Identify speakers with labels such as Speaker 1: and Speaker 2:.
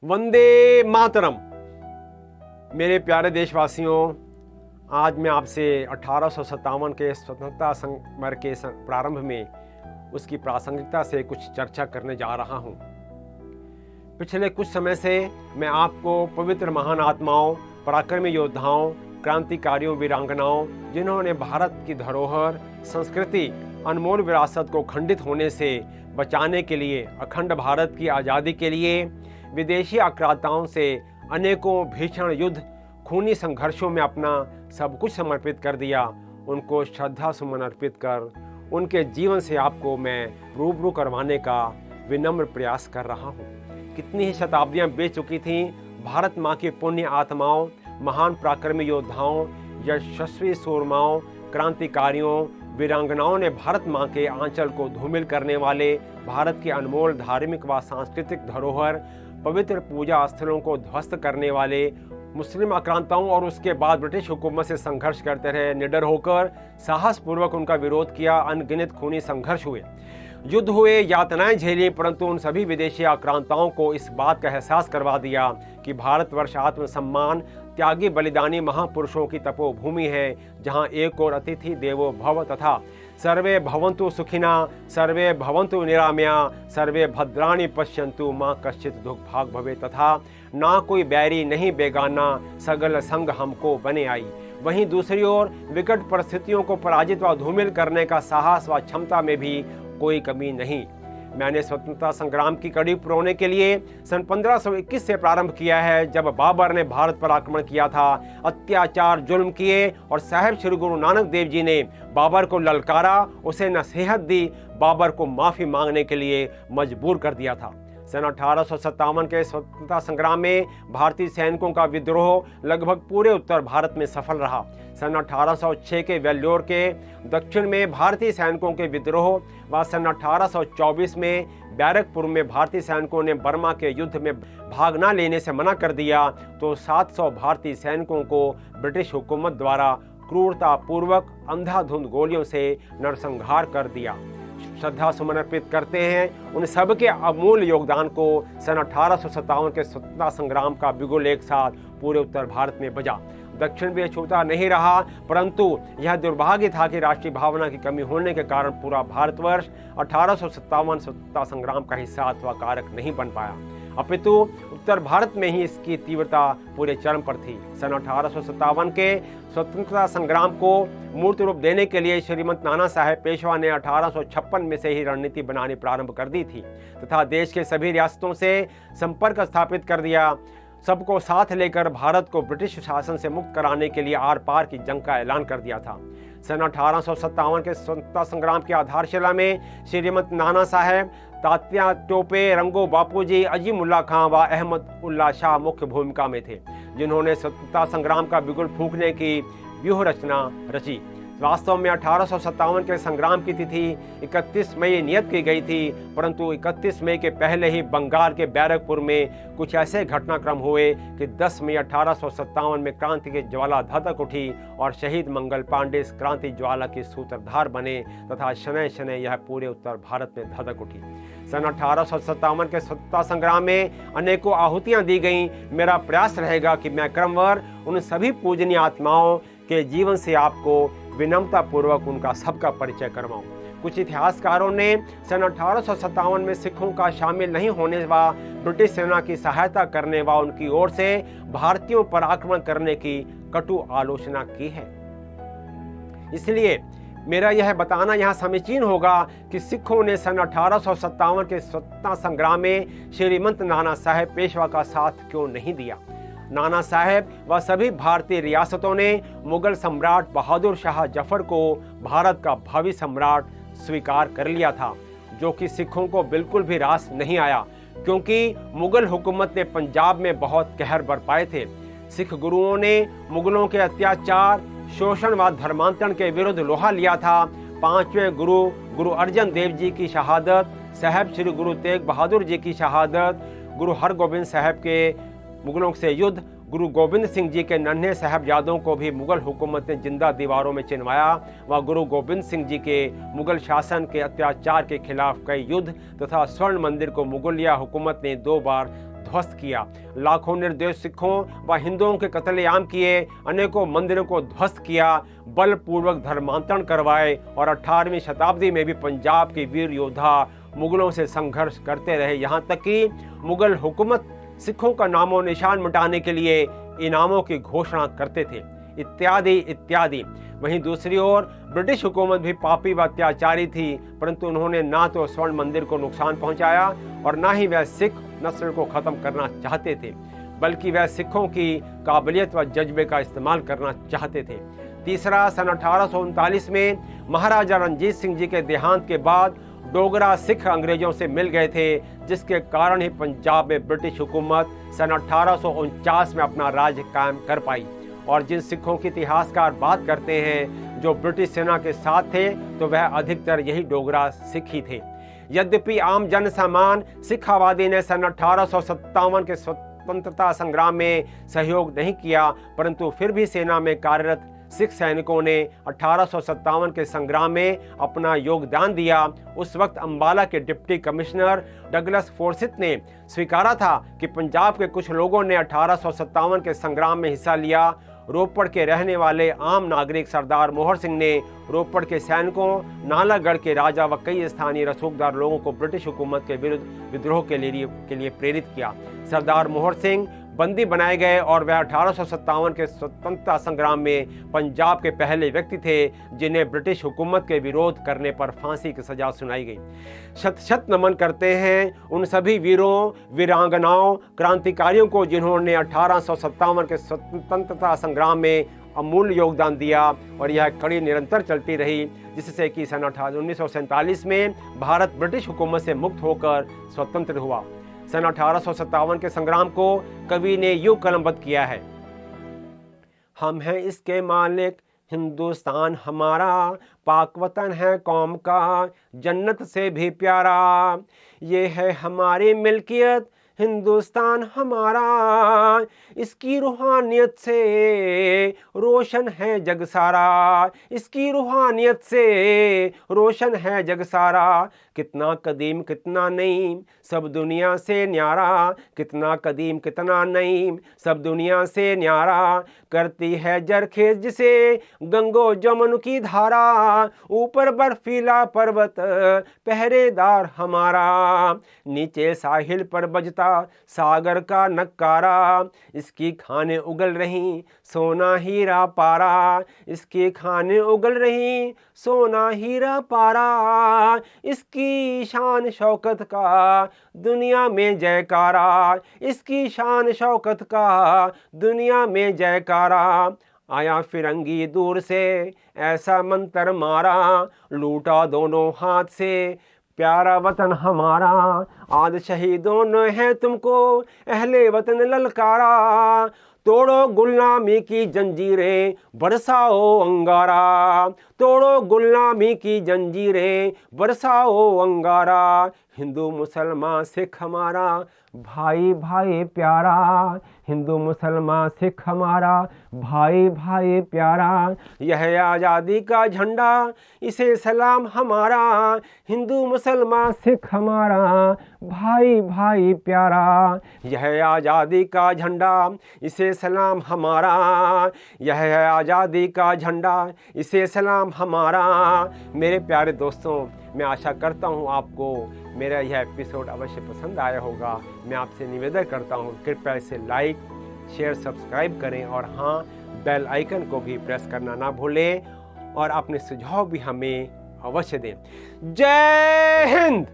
Speaker 1: वंदे मातरम। मेरे प्यारे देशवासियों, आज मैं आपसे 1857 के स्वतंत्रता समर के प्रारंभ में उसकी प्रासंगिकता से कुछ चर्चा करने जा रहा हूं। पिछले कुछ समय से मैं आपको पवित्र महान आत्माओं, पराक्रमी योद्धाओं, क्रांतिकारियों, वीरांगनाओं, जिन्होंने भारत की धरोहर, संस्कृति, अनमोल विरासत को खंडित होने से बचाने के लिए, अखंड भारत की आज़ादी के लिए विदेशी आक्रांताओं से अनेकों भीषण युद्ध, खूनी संघर्षों में अपना सब कुछ समर्पित कर दिया, उनको श्रद्धा सुमन अर्पित कर उनके जीवन से आपको मैं रूबरू करवाने का विनम्र प्रयास कर रहा हूँ। कितनी ही शताब्दियाँ बीत चुकी थीं, भारत माँ की पुण्य आत्माओं, महान पराक्रमी योद्धाओं, यशस्वी सूरमाओं, क्रांतिकारियों, वीरांगनाओं ने भारत माँ के आंचल को धूमिल करने वाले, भारत की अनमोल धार्मिक व सांस्कृतिक धरोहर, पवित्र पूजा स्थलों को ध्वस्त करने वाले मुस्लिम आक्रांताओं और उसके बाद ब्रिटिश हुकूमत से संघर्ष करते रहे। निडर होकर साहसपूर्वक उनका विरोध किया। अनगिनत खूनी संघर्ष हुए, युद्ध हुए, यातनाएं झेली, परंतु उन सभी विदेशी आक्रांताओं को इस बात का एहसास करवा दिया कि भारतवर्ष आत्मसम्मान, त्यागी, बलिदानी महापुरुषों की तपोभूमि है, जहां एक और अतिथि देवो भव तथा सर्वे भवन्तु सुखिना, सर्वे भवन्तु निरामया, सर्वे भद्राणि पश्यन्तु, माँ कश्चित दुख भाग भवे, तथा ना कोई बैरी नहीं बेगाना, सगल संग हमको बने आई। वहीं दूसरी ओर विकट परिस्थितियों को पराजित व धूमिल करने का साहस व क्षमता में भी कोई कमी नहीं। मैंने स्वतंत्रता संग्राम की कड़ी पुरोने के लिए सन 1521 से प्रारंभ किया है, जब बाबर ने भारत पर आक्रमण किया था, अत्याचार जुल्म किए और साहिब श्री गुरु नानक देव जी ने बाबर को ललकारा, उसे नसीहत दी, बाबर को माफ़ी मांगने के लिए मजबूर कर दिया था। सन 1857 के स्वतंत्रता संग्राम में भारतीय सैनिकों का विद्रोह लगभग पूरे उत्तर भारत में सफल रहा। सन 1806 के वेल्लोर के दक्षिण में भारतीय सैनिकों के विद्रोह व सन 1824 में बैरकपुर में भारतीय सैनिकों ने बर्मा के युद्ध में भाग न लेने से मना कर दिया, तो 700 भारतीय सैनिकों को ब्रिटिश हुकूमत द्वारा क्रूरतापूर्वक अंधाधुंध गोलियों से नरसंहार कर दिया। श्रद्धा सुमन अर्पित करते हैं उन सब के अमूल्य योगदान को। सन 1857 के स्वतंत्रता संग्राम का बिगुल एक साथ पूरे उत्तर भारत में बजा। दक्षिण भी छूता नहीं रहा, परंतु यह दुर्भाग्य था कि राष्ट्रीय भावना की कमी होने के कारण पूरा भारतवर्ष 1857 स्वतंत्रता संग्राम का हिस्सा अथवा कारक नहीं बन पाया, अपितु उत्तर भारत में ही इसकी तीव्रता पूरे चरम पर थी। सन 1857 के स्वतंत्रता संग्राम को मूर्त रूप देने के लिए श्रीमंत नाना साहेब पेशवा ने 1856 में से ही रणनीति बनानी प्रारंभ कर दी थी तथा देश के सभी रियासतों से संपर्क स्थापित कर दिया। सबको साथ लेकर भारत को ब्रिटिश शासन से मुक्त कराने के लिए आर पार की जंग का ऐलान कर दिया था। सन 1857 के स्वतंत्रता संग्राम की आधारशिला में श्रीमंत नाना साहेब, तात्या टोपे, रंगो बापूजी, अजीमुल्ला खां व अहमद उल्ला शाह मुख्य भूमिका में थे, जिन्होंने स्वतंत्रता संग्राम का बिगुल फूंकने की व्यूह रचना रची। वास्तव में 1857 के संग्राम की तिथि 31 मई नियत की गई थी, परंतु 31 मई के पहले ही बंगाल के बैरकपुर में कुछ ऐसे घटनाक्रम हुए कि 10 मई 1857 में क्रांति की ज्वाला धधक उठी और शहीद मंगल पांडे इस क्रांति ज्वाला के सूत्रधार बने तथा शनै शनै यह पूरे उत्तर भारत में धधक उठी। सन 1857 के स्वतंत्रता संग्राम में अनेकों आहुतियां दी गईं। मेरा प्रयास रहेगा कि मैं क्रमवार उन सभी पूजनीय आत्माओं के जीवन से आपको विनम्रता पूर्वक उनका सबका परिचय करवाऊं। कुछ इतिहासकारों ने सन 1857 में सिखों का शामिल नहीं होने व ब्रिटिश सेना की सहायता करने व उनकी ओर से भारतीयों पर आक्रमण करने की कटु आलोचना की है। इसलिए मेरा यह बताना यहाँ समीचीन होगा कि सिखों ने सन 1857 के स्वतंत्रता संग्राम में श्रीमंत नाना साहेब पेशवा का साथ क्यों नहीं दिया। नाना साहेब व सभी भारतीय रियासतों ने मुगल सम्राट बहादुर शाह जफर को भारत का भावी सम्राट स्वीकार कर लिया था, जो कि सिखों को बिल्कुल भी रास नहीं आया, क्योंकि मुगल हुकूमत ने पंजाब में बहुत कहर बरपाए थे। सिख गुरुओं ने मुगलों के अत्याचार, शोषण व धर्मांतरण के विरुद्ध लोहा लिया था। 5वें गुरु गुरु अर्जन देव जी की शहादत, साहेब श्री गुरु तेग बहादुर जी की शहादत, गुरु हरगोबिंद साहब के मुगलों से युद्ध, गुरु गोविंद सिंह जी के नन्हे साहबजादों को भी मुगल हुकूमत ने जिंदा दीवारों में चिनवाया व गुरु गोविंद सिंह जी के मुगल शासन के अत्याचार के खिलाफ कई युद्ध तथा स्वर्ण मंदिर को मुगलिया हुकूमत ने 2 बार ध्वस्त किया। लाखों निर्दोष सिखों व हिंदुओं के कत्लेआम किए, अनेकों मंदिरों को ध्वस्त किया, बलपूर्वक धर्मांतरण करवाए और 18वीं शताब्दी में भी पंजाब के वीर योद्धा मुगलों से संघर्ष करते रहे। यहाँ तक कि मुगल हुकूमत सिखों का नामो निशान मिटाने के लिए इनामों की घोषणा करते थे, इत्यादि इत्यादि। वहीं दूसरी ओर ब्रिटिश हुकूमत भी पापी व अत्याचारी थी, परंतु उन्होंने ना तो स्वर्ण मंदिर को नुकसान पहुंचाया और ना ही वह सिख नस्ल को खत्म करना चाहते थे, बल्कि वह सिखों की काबिलियत व जज्बे का इस्तेमाल करना चाहते थे। तीसरा, सन 1839 में महाराजा रणजीत सिंह जी के देहांत के बाद डोगरा सिख अंग्रेजों से मिल गए थे, जिसके कारण ही पंजाब में ब्रिटिश हुकूमत सन 1849 में अपना राज कायम कर पाई। और जिन सिखों के इतिहासकार बात करते हैं जो ब्रिटिश सेना के साथ थे, तो वह अधिकतर यही डोगरा सिख ही थे। यद्यपि आम जन सामान सिख आबादी ने सन 1857 के स्वतंत्रता संग्राम में सहयोग नहीं किया, परंतु फिर भी सेना में कार्यरत सिख सैनिकों ने 1857 के संग्राम में अपना योगदान दिया। उस वक्त अंबाला के डिप्टी कमिश्नर डगलस फोर्सिथ ने स्वीकारा था कि पंजाब के कुछ लोगों ने 1857 के संग्राम में हिस्सा लिया। रोपड़ के रहने वाले आम नागरिक सरदार मोहर सिंह ने रोपड़ के सैनिकों, नालागढ़ के राजा व कई स्थानीय रसूखदार लोगों को ब्रिटिश हुकूमत के विरुद्ध विद्रोह के लिए प्रेरित किया। सरदार मोहर सिंह बंदी बनाए गए और वह 1857 के स्वतंत्रता संग्राम में पंजाब के पहले व्यक्ति थे जिन्हें ब्रिटिश हुकूमत के विरोध करने पर फांसी की सजा सुनाई गई। शत शत नमन करते हैं उन सभी वीरों, वीरांगनाओं, क्रांतिकारियों को जिन्होंने 1857 के स्वतंत्रता संग्राम में अमूल्य योगदान दिया और यह कड़ी निरंतर चलती रही, जिससे कि सन 1947 में भारत ब्रिटिश हुकूमत से मुक्त होकर स्वतंत्र हुआ। सन 1857 के संग्राम को कवि ने यूं कलमबद्ध किया है। हम हैं इसके मालिक, हिंदुस्तान हमारा, पाक वतन है कौम का, जन्नत से भी प्यारा। ये है हमारी मिल्कियत, हिंदुस्तान हमारा, इसकी रूहानियत से रोशन है जग सारा, इसकी रूहानियत से रोशन है जग सारा। कितना कदीम कितना नईम, सब दुनिया से न्यारा, कितना कदीम कितना नईम, सब दुनिया से न्यारा। करती है जरखेज जिसे गंगो जमुन की धारा, ऊपर बर्फीला पर्वत पहरेदार हमारा, नीचे साहिल पर बजता सागर का नक्कारा। इसकी खाने उगल रही सोना हीरा पारा, इसकी खाने उगल रही सोना हीरा पारा। इसकी शान शौकत का दुनिया में जयकारा, इसकी शान शौकत का दुनिया में जयकारा। आया फिरंगी दूर से ऐसा मंतर मारा, लूटा दोनों हाथ से प्यारा वतन हमारा। आज शहीदों ने है तुमको अहले वतन ललकारा, तोड़ो गुलामी की जंजीरें बरसाओ अंगारा, तोड़ो गुलामी की जंजीरें बरसाओ अंगारा। हिंदू मुसलमान सिख हमारा भाई भाई प्यारा, हिंदू मुसलमान सिख हमारा भाई भाई प्यारा। यह आज़ादी का झंडा इसे सलाम हमारा, हिंदू मुसलमान सिख हमारा भाई भाई प्यारा। यह आज़ादी का झंडा इसे सलाम हमारा, यह आज़ादी का झंडा इसे सलाम हमारा। मेरे प्यारे दोस्तों, मैं आशा करता हूँ आपको मेरा यह एपिसोड अवश्य पसंद आया होगा। मैं आपसे निवेदन करता हूँ कृपया इसे लाइक, शेयर, सब्सक्राइब करें और हाँ, बेल आइकन को भी प्रेस करना ना भूलें और अपने सुझाव भी हमें अवश्य दें। जय हिंद।